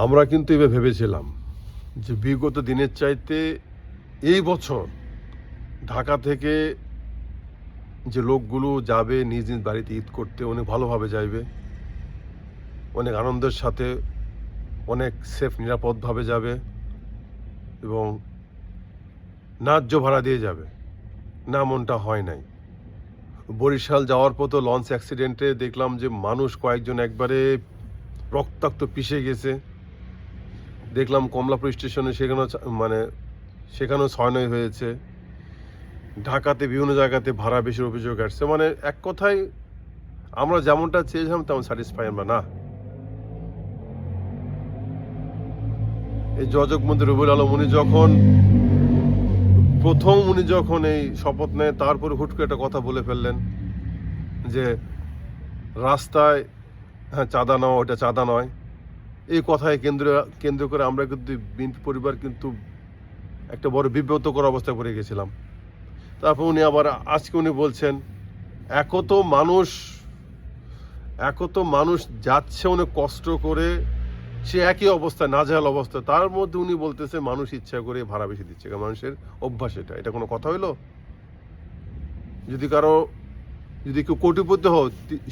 আমরা কিন্তু এবার ভেবেছিলাম যে বিগত দিনের চাইতে এই বছর ঢাকা থেকে যে লোকগুলো যাবে নিজ নিজ বাড়িতে ঈদ করতে অনেক ভালোভাবে যাইবে, অনেক আনন্দের সাথে, অনেক সেফ নিরাপদভাবে যাবে এবং ন্যায্য ভাড়া দিয়ে যাবে। না, মনটা হয় নাই। বরিশাল যাওয়ার পথে লঞ্চ অ্যাক্সিডেন্টে দেখলাম যে মানুষ কয়েকজন একবারে রক্তাক্ত পিষে গেছে। দেখলাম কমলাপুর স্টেশনে সেখানেও ছয়নয় হয়েছে। ঢাকাতে বিভিন্ন জায়গাতে ভাড়া বেশির অভিযোগ আসছে। মানে এক কথায় আমরা যেমনটা চেয়েছিলাম তেমন স্যাটিসফাই আমরা না। এই যোগাযোগ মন্ত্রী রবিউল আলম উনি যখন এই শপথ নেয়, তারপরে হুট করে একটা কথা বলে ফেললেন যে রাস্তায় চাঁদা নেওয়া ওটা চাঁদা নয়। এই কথায় কেন্দ্র করে আমরা কিন্তু বিএনপি পরিবার কিন্তু একটা বড় বিব্রতকর অবস্থায় পড়ে গেছিলাম। তারপর আজকে উনি বলছেন এক তো মানুষ যাচ্ছে অনেক কষ্ট করে, সে একই অবস্থা, নাজেহাল অবস্থা, তার মধ্যে উনি বলতেছে মানুষ ইচ্ছা করে ভাড়া বেশি দিচ্ছে। মানুষের অভ্যাস এটা কোনো কথা হইলো? যদি কেউ কোটিপতি হোক,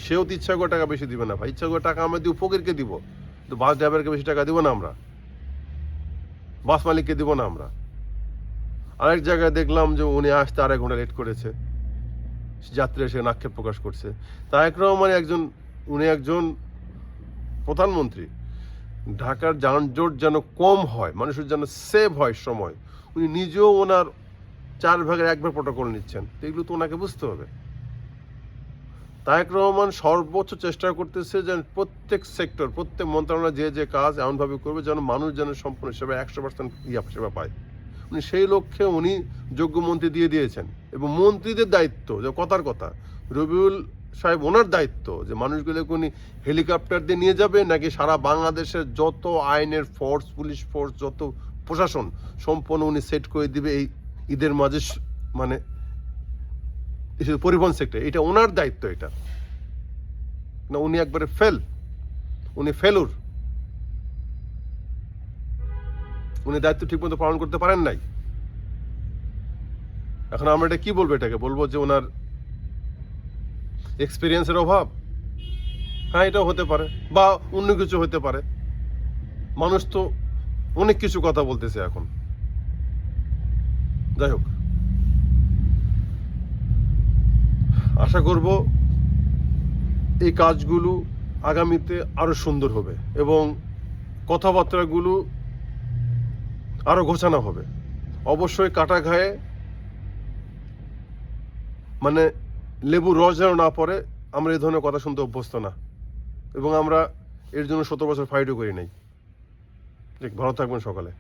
সেও তো ইচ্ছা করে টাকা বেশি দিবে না ভাই। ইচ্ছা করে টাকা আমরা দিব ফকিরকে দিব, তো বাস ড্রাইভারকে বেশি টাকা দিব না, আমরা বাস মালিককে দিব না। আমরা আরেক জায়গায় দেখলাম যে উনি আসতে 2.5 ঘন্টা লেট করেছে, যাত্রী এসে আক্ষেপ প্রকাশ করছে। তারেক রহমান উনি একজন প্রধানমন্ত্রী, ঢাকার যানজট যেন কম হয়, মানুষের যেন সেভ হয় সময়, উনি নিজেও ওনার 4 ভাগের 1 ভাগ প্রোটোকল নিচ্ছেন। তো এগুলো তো ওনাকে বুঝতে হবে। তারেক রহমান সর্বোচ্চ চেষ্টা করতেছে যেন প্রত্যেক সেক্টর, প্রত্যেক মন্ত্রণালয় যে কাজ এমনভাবে করবে যেন মানুষ যেন সম্পূর্ণ সেবা 100% সেবা পায়। উনি সেই লক্ষ্যে উনি যোগ্য মন্ত্রী দিয়ে দিয়েছেন। এবং মন্ত্রীদের দায়িত্ব, যে কথার কথা রবিউল সাহেব, ওনার দায়িত্ব যে মানুষগুলোকে উনি হেলিকপ্টার দিয়ে নিয়ে যাবে নাকি সারা বাংলাদেশের যত আইনের ফোর্স, পুলিশ ফোর্স, যত প্রশাসন সম্পূর্ণ উনি সেট করে দিবে এই ঈদের মাঝে, মানে পরিবহন সেক্টর, এটা ওনার দায়িত্ব। এটা না, উনি একবারে উনি ফেলুর, উনি দায়িত্ব ঠিক মতো পালন করতে পারেন নাই। এখন আমরা এটা কি বলবো? এটাকে বলবো যে ওনার এক্সপিরিয়েন্সের অভাব? হ্যাঁ, এটাও হতে পারে, বা অন্য কিছু হতে পারে। মানুষ তো অনেক কিছু কথা বলতেছে এখন। যাই হোক, আশা করব এই কাজগুলো আগামীতে আরো সুন্দর হবে এবং কথাবার্তাগুলো আরো গোছানো হবে। অবশ্যই কাটা ঘায়ে মানে লেবুর রস যেন না পড়ে, আমরা এই ধরনের কথা শুনতে অভ্যস্ত না, এবং আমরা এর জন্য 17 বছর ফাইটও করি নাই। ভালো থাকবেন সকালে।